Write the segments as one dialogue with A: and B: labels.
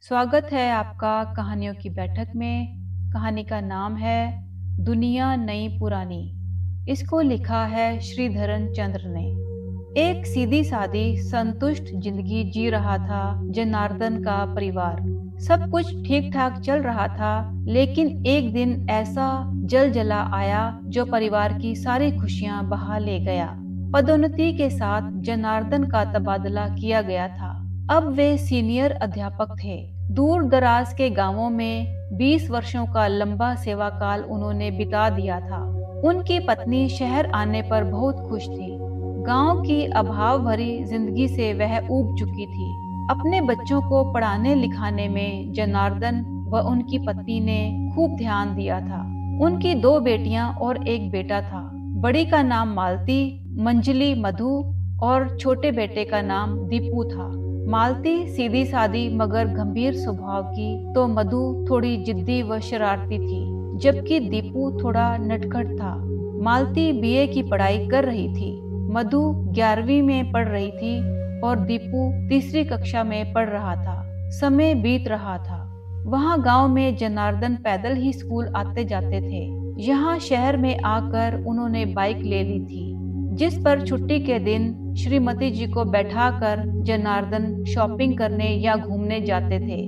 A: स्वागत है आपका कहानियों की बैठक में। कहानी का नाम है दुनिया नई पुरानी। इसको लिखा है श्रीधरन चंद्र ने। एक सीधी सादी संतुष्ट जिंदगी जी रहा था जनार्दन का परिवार। सब कुछ ठीक ठाक चल रहा था, लेकिन एक दिन ऐसा जलजला आया जो परिवार की सारी खुशियां बहा ले गया। पदोन्नति के साथ जनार्दन का तबादला किया गया था। अब वे सीनियर अध्यापक थे। दूर दराज के गांवों में 20 वर्षों का लंबा सेवा काल उन्होंने बिता दिया था। उनकी पत्नी शहर आने पर बहुत खुश थी। गांव की अभाव भरी जिंदगी से वह ऊब चुकी थी। अपने बच्चों को पढ़ाने लिखाने में जनार्दन व उनकी पत्नी ने खूब ध्यान दिया था। उनकी 2 बेटियां और एक बेटा था। बड़ी का नाम मालती, मंजली, मधु और छोटे बेटे का नाम दीपू था। मालती सीधी सादी मगर गंभीर स्वभाव की, तो मधु थोड़ी जिद्दी व शरारती थी, जबकि दीपू थोड़ा नटखट था। मालती बीए की पढ़ाई कर रही थी, मधु 11वीं में पढ़ रही थी और दीपू 3री कक्षा में पढ़ रहा था। समय बीत रहा था। वहाँ गांव में जनार्दन पैदल ही स्कूल आते जाते थे। यहाँ शहर में आकर उन्होंने बाइक ले ली थी, जिस पर छुट्टी के दिन श्रीमती जी को बैठाकर जनार्दन शॉपिंग करने या घूमने जाते थे।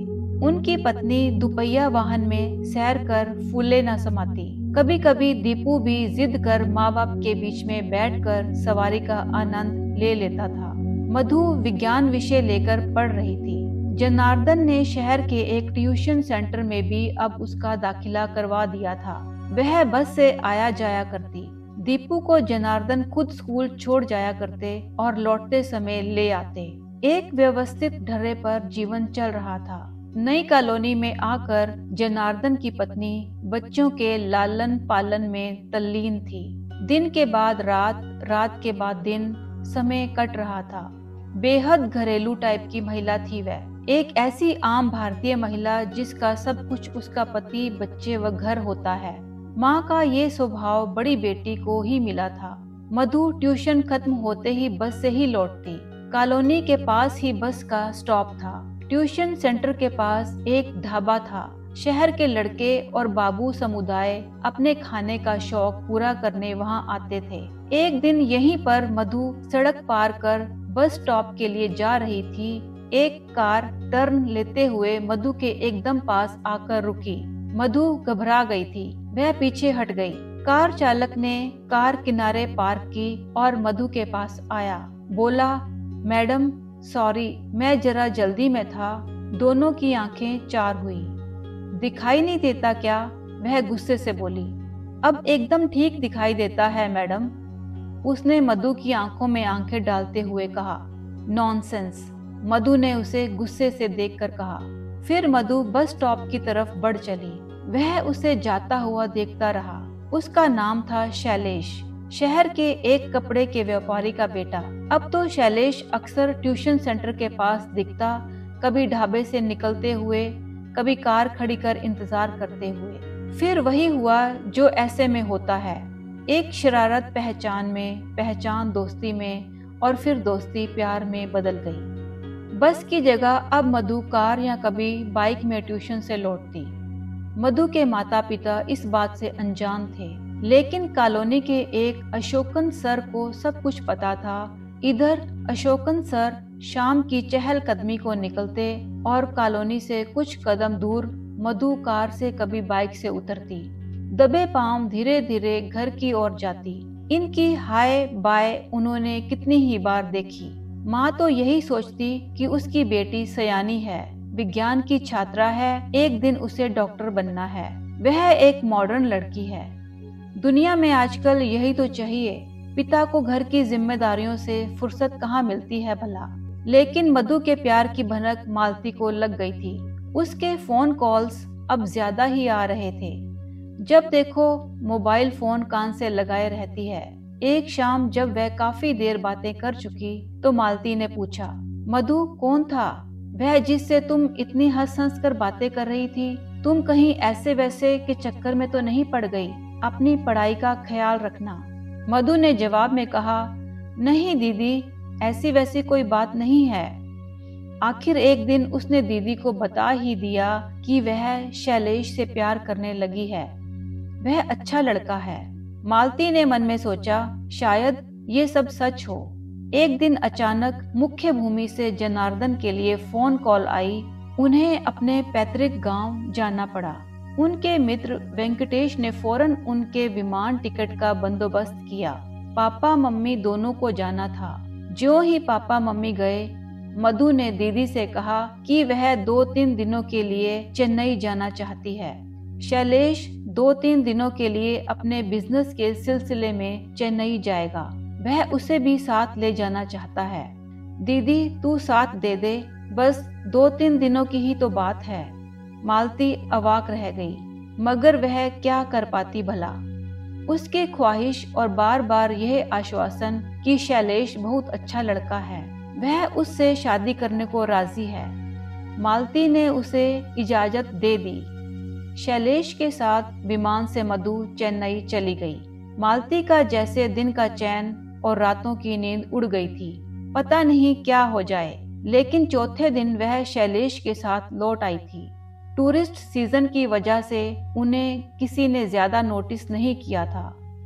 A: उनकी पत्नी दुपहिया वाहन में सैर कर फूले न समाती। कभी कभी दीपू भी जिद कर माँ बाप के बीच में बैठकर सवारी का आनंद ले लेता था। मधु विज्ञान विषय लेकर पढ़ रही थी। जनार्दन ने शहर के एक ट्यूशन सेंटर में भी अब उसका दाखिला करवा दिया था। वह बस से आया जाया करती। दीपू को जनार्दन खुद स्कूल छोड़ जाया करते और लौटते समय ले आते। एक व्यवस्थित ढर्रे पर जीवन चल रहा था। नई कॉलोनी में आकर जनार्दन की पत्नी बच्चों के लालन पालन में तल्लीन थी। दिन के बाद रात, रात के बाद दिन समय कट रहा था। बेहद घरेलू टाइप की महिला थी वह। एक ऐसी आम भारतीय महिला जिसका सब कुछ उसका पति, बच्चे व घर होता है। माँ का ये स्वभाव बड़ी बेटी को ही मिला था। मधु ट्यूशन खत्म होते ही बस से ही लौटती। कॉलोनी के पास ही बस का स्टॉप था। ट्यूशन सेंटर के पास एक ढाबा था। शहर के लड़के और बाबू समुदाय अपने खाने का शौक पूरा करने वहाँ आते थे। एक दिन यहीं पर मधु सड़क पार कर बस स्टॉप के लिए जा रही थी। एक कार टर्न लेते हुए मधु के एकदम पास आकर रुकी। मधु घबरा गई थी। वह पीछे हट गई। कार चालक ने कार किनारे पार्क की और मधु के पास आया। बोला, मैडम सॉरी, मैं जरा जल्दी में था। दोनों की आंखें चार हुई। दिखाई नहीं देता क्या? वह गुस्से से बोली। अब एकदम ठीक दिखाई देता है मैडम, उसने मधु की आंखों में आंखें डालते हुए कहा। नॉनसेंस, मधु ने उसे गुस्से से देखकर कहा। फिर मधु बस स्टॉप की तरफ बढ़ चली। वह उसे जाता हुआ देखता रहा। उसका नाम था शैलेश, शहर के एक कपड़े के व्यापारी का बेटा। अब तो शैलेश अक्सर ट्यूशन सेंटर के पास दिखता, कभी ढाबे से निकलते हुए, कभी कार खड़ी कर इंतजार करते हुए। फिर वही हुआ जो ऐसे में होता है। एक शरारत पहचान में, पहचान दोस्ती में और फिर दोस्ती प्यार में बदल गई। बस की जगह अब मधु कार या कभी बाइक में ट्यूशन से लौटती। मधु के माता पिता इस बात से अनजान थे, लेकिन कॉलोनी के एक अशोकन सर को सब कुछ पता था। इधर अशोकन सर शाम की चहलकदमी को निकलते और कॉलोनी से कुछ कदम दूर मधु कार से कभी बाइक से उतरती। दबे पांव धीरे धीरे घर की ओर जाती। इनकी हाय बाय उन्होंने कितनी ही बार देखी। माँ तो यही सोचती कि उसकी बेटी सयानी है, विज्ञान की छात्रा है, एक दिन उसे डॉक्टर बनना है। वह एक मॉडर्न लड़की है। दुनिया में आजकल यही तो चाहिए। पिता को घर की जिम्मेदारियों से फुर्सत कहाँ मिलती है भला। लेकिन मधु के प्यार की भनक मालती को लग गई थी। उसके फोन कॉल्स अब ज्यादा ही आ रहे थे। जब देखो मोबाइल फोन कान से लगाए रहती है। एक शाम जब वह काफी देर बातें कर चुकी तो मालती ने पूछा, मधु कौन था वह जिससे तुम इतनी हंस हंस कर बातें कर रही थी? तुम कहीं ऐसे वैसे के चक्कर में तो नहीं पड़ गई? अपनी पढ़ाई का ख्याल रखना। मधु ने जवाब में कहा, नहीं दीदी, ऐसी वैसी कोई बात नहीं है। आखिर एक दिन उसने दीदी को बता ही दिया कि वह शैलेश से प्यार करने लगी है। वह अच्छा लड़का है। मालती ने मन में सोचा, शायद ये सब सच हो। एक दिन अचानक मुख्य भूमि से जनार्दन के लिए फोन कॉल आई। उन्हें अपने पैतृक गांव जाना पड़ा। उनके मित्र वेंकटेश ने फौरन उनके विमान टिकट का बंदोबस्त किया। पापा मम्मी दोनों को जाना था। जो ही पापा मम्मी गए, मधु ने दीदी से कहा कि वह 2-3 दिनों के लिए चेन्नई जाना चाहती है। शैलेश 2-3 दिनों के लिए अपने बिजनेस के सिलसिले में चेन्नई जाएगा। वह उसे भी साथ ले जाना चाहता है। दीदी तू साथ दे दे, बस 2-3 दिनों की ही तो बात है। मालती अवाक रह गई, मगर वह क्या कर पाती भला। उसकी ख्वाहिश और बार बार यह आश्वासन कि शैलेश बहुत अच्छा लड़का है, वह उससे शादी करने को राजी है। मालती ने उसे इजाजत दे दी। शैलेश के साथ विमान से मधु चेन्नई चली गई। मालती का जैसे दिन का चैन और रातों की नींद उड़ गई थी। पता नहीं क्या हो जाए, लेकिन चौथे दिन वह शैलेश के साथ लौट आई थी। टूरिस्ट सीजन की वजह से उन्हें किसी ने ज्यादा नोटिस नहीं किया था।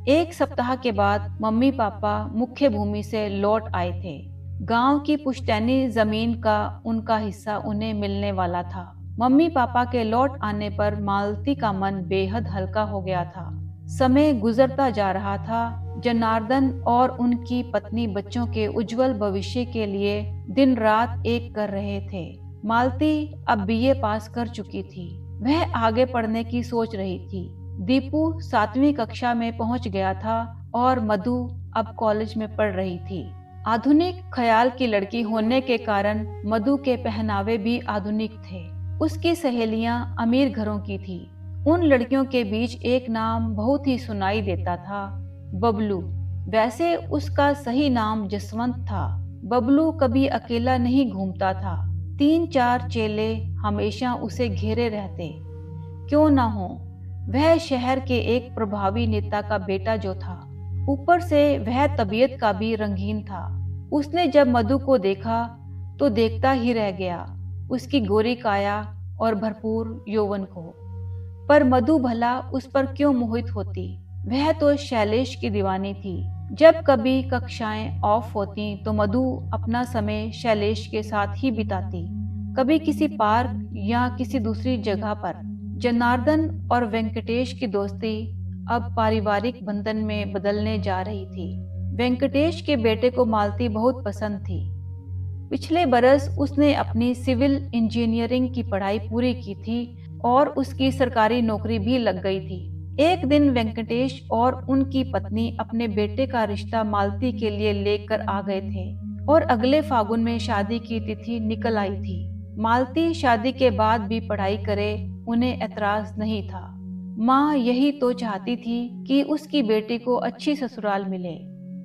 A: 1 सप्ताह के बाद मम्मी पापा मुख्य भूमि से लौट आए थे। गांव की पुश्तैनी जमीन का उनका हिस्सा उन्हें मिलने वाला था। मम्मी पापा के लौट आने पर मालती का मन बेहद हल्का हो गया था। समय गुजरता जा रहा था। जनार्दन और उनकी पत्नी बच्चों के उज्जवल भविष्य के लिए दिन रात एक कर रहे थे। मालती अब बीए पास कर चुकी थी। वह आगे पढ़ने की सोच रही थी। दीपू 7वीं कक्षा में पहुंच गया था और मधु अब कॉलेज में पढ़ रही थी। आधुनिक ख्याल की लड़की होने के कारण मधु के पहनावे भी आधुनिक थे। उसकी सहेलियां अमीर घरों की थी। उन लड़कियों के बीच एक नाम बहुत ही सुनाई देता था, बबलू। वैसे उसका सही नाम जसवंत था। बबलू कभी अकेला नहीं घूमता था। 3-4 चेले हमेशा उसे घेरे रहते। क्यों ना हो, वह शहर के एक प्रभावी नेता का बेटा जो था। ऊपर से वह तबीयत का भी रंगीन था। उसने जब मधु को देखा तो देखता ही रह गया, उसकी गोरी काया और भरपूर यौवन को। पर मधु भला उस पर क्यों मोहित होती। वह तो शैलेश की दीवानी थी। जब कभी कक्षाएं ऑफ होती तो मधु अपना समय शैलेश के साथ ही बिताती, कभी किसी पार्क या किसी दूसरी जगह पर। जनार्दन और वेंकटेश की दोस्ती अब पारिवारिक बंधन में बदलने जा रही थी। वेंकटेश के बेटे को मालती बहुत पसंद थी। पिछले बरस उसने अपनी सिविल इंजीनियरिंग की पढ़ाई पूरी की थी और उसकी सरकारी नौकरी भी लग गई थी। एक दिन वेंकटेश और उनकी पत्नी अपने बेटे का रिश्ता मालती के लिए लेकर आ गए थे और अगले फागुन में शादी की तिथि निकल आई थी। मालती शादी के बाद भी पढ़ाई करे, उन्हें ऐतराज नहीं था। माँ यही तो चाहती थी कि उसकी बेटी को अच्छी ससुराल मिले।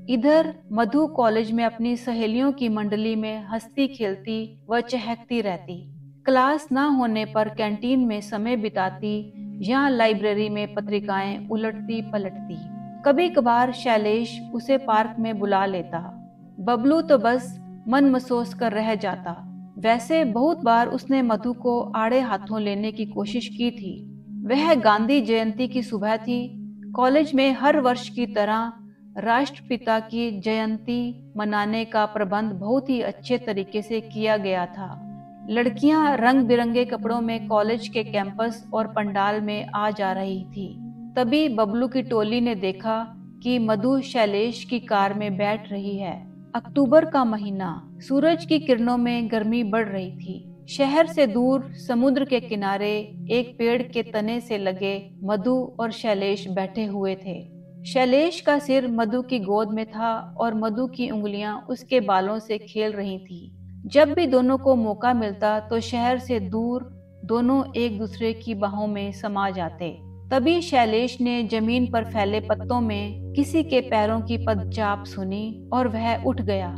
A: इधर मधु कॉलेज में अपनी सहेलियों की मंडली में हंसती खेलती व चहकती रहती। क्लास न होने पर कैंटीन में समय बिताती या लाइब्रेरी में पत्रिकाएं उलटती पलटती। कभी कभार शैलेश उसे पार्क में बुला लेता। बबलू तो बस मन मसोस कर रह जाता। वैसे बहुत बार उसने मधु को आड़े हाथों लेने की कोशिश की थी। वह गांधी जयंती की सुबह थी। कॉलेज में हर वर्ष की तरह राष्ट्रपिता की जयंती मनाने का प्रबंध बहुत ही अच्छे तरीके से किया गया था। लड़कियां रंग बिरंगे कपड़ों में कॉलेज के कैंपस और पंडाल में आ जा रही थी। तभी बबलू की टोली ने देखा कि मधु शैलेश की कार में बैठ रही है। अक्टूबर का महीना, सूरज की किरणों में गर्मी बढ़ रही थी। शहर से दूर समुद्र के किनारे एक पेड़ के तने से लगे मधु और शैलेश बैठे हुए थे। शैलेश का सिर मधु की गोद में था और मधु की उंगलियां उसके बालों से खेल रही थी। जब भी दोनों को मौका मिलता तो शहर से दूर दोनों एक दूसरे की बाहों में समा जाते। तभी शैलेश ने जमीन पर फैले पत्तों में किसी के पैरों की पदचाप सुनी और वह उठ गया।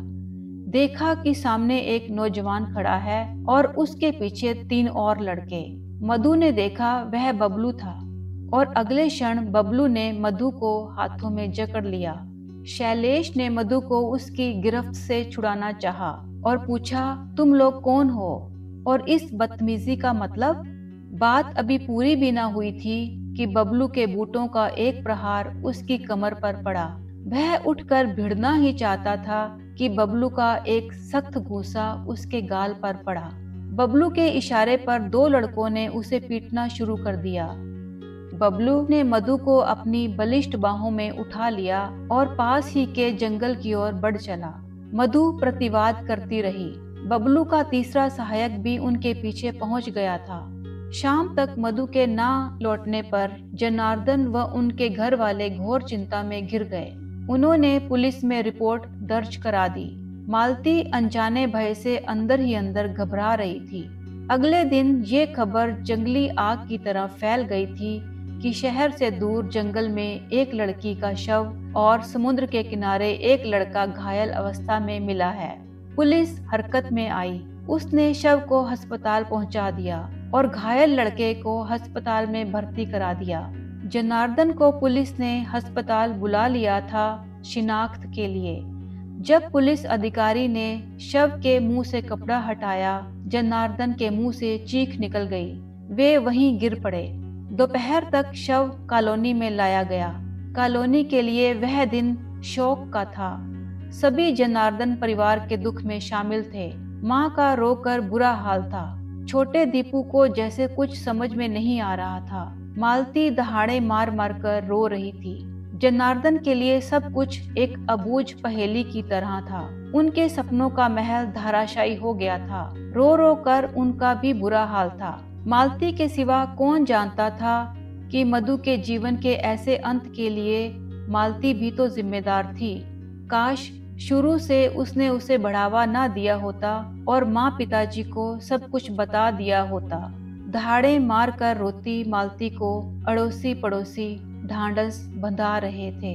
A: देखा कि सामने एक नौजवान खड़ा है और उसके पीछे 3 और लड़के। मधु ने देखा वह बबलू था और अगले क्षण बबलू ने मधु को हाथों में जकड़ लिया। शैलेश ने मधु को उसकी गिरफ्त से छुड़ाना चाहा, और पूछा, तुम लोग कौन हो और इस बदतमीजी का मतलब? बात अभी पूरी भी ना हुई थी कि बबलू के बूटों का एक प्रहार उसकी कमर पर पड़ा। वह उठकर भिड़ना ही चाहता था कि बबलू का एक सख्त घूंसा उसके गाल पर पड़ा। बबलू के इशारे पर दो लड़कों ने उसे पीटना शुरू कर दिया। बबलू ने मधु को अपनी बलिष्ठ बाहों में उठा लिया और पास ही के जंगल की ओर बढ़ चला। मधु प्रतिवाद करती रही। बबलू का तीसरा सहायक भी उनके पीछे पहुंच गया था। शाम तक मधु के ना लौटने पर जनार्दन व उनके घर वाले घोर चिंता में घिर गए। उन्होंने पुलिस में रिपोर्ट दर्ज करा दी। मालती अनजाने भय से अंदर ही अंदर घबरा रही थी। अगले दिन ये खबर जंगली आग की तरह फैल गई थी कि शहर से दूर जंगल में एक लड़की का शव और समुद्र के किनारे एक लड़का घायल अवस्था में मिला है। पुलिस हरकत में आई। उसने शव को अस्पताल पहुंचा दिया और घायल लड़के को अस्पताल में भर्ती करा दिया। जनार्दन को पुलिस ने अस्पताल बुला लिया था शिनाख्त के लिए। जब पुलिस अधिकारी ने शव के मुंह से कपड़ा हटाया, जनार्दन के मुंह से चीख निकल गई। वे वहीं गिर पड़े। दोपहर तक शव कॉलोनी में लाया गया। कॉलोनी के लिए वह दिन शोक का था। सभी जनार्दन परिवार के दुख में शामिल थे। माँ का रोकर बुरा हाल था। छोटे दीपू को जैसे कुछ समझ में नहीं आ रहा था। मालती दहाड़े मार मार कर रो रही थी। जनार्दन के लिए सब कुछ एक अबूझ पहेली की तरह था। उनके सपनों का महल धराशायी हो गया था। रो रो कर उनका भी बुरा हाल था। मालती के सिवा कौन जानता था कि मधु के जीवन के ऐसे अंत के लिए मालती भी तो जिम्मेदार थी। काश शुरू से उसने उसे बढ़ावा ना दिया होता और माँ पिताजी को सब कुछ बता दिया होता। दहाड़े मार कर रोती मालती को अड़ोसी पड़ोसी ढांढस बंधा रहे थे।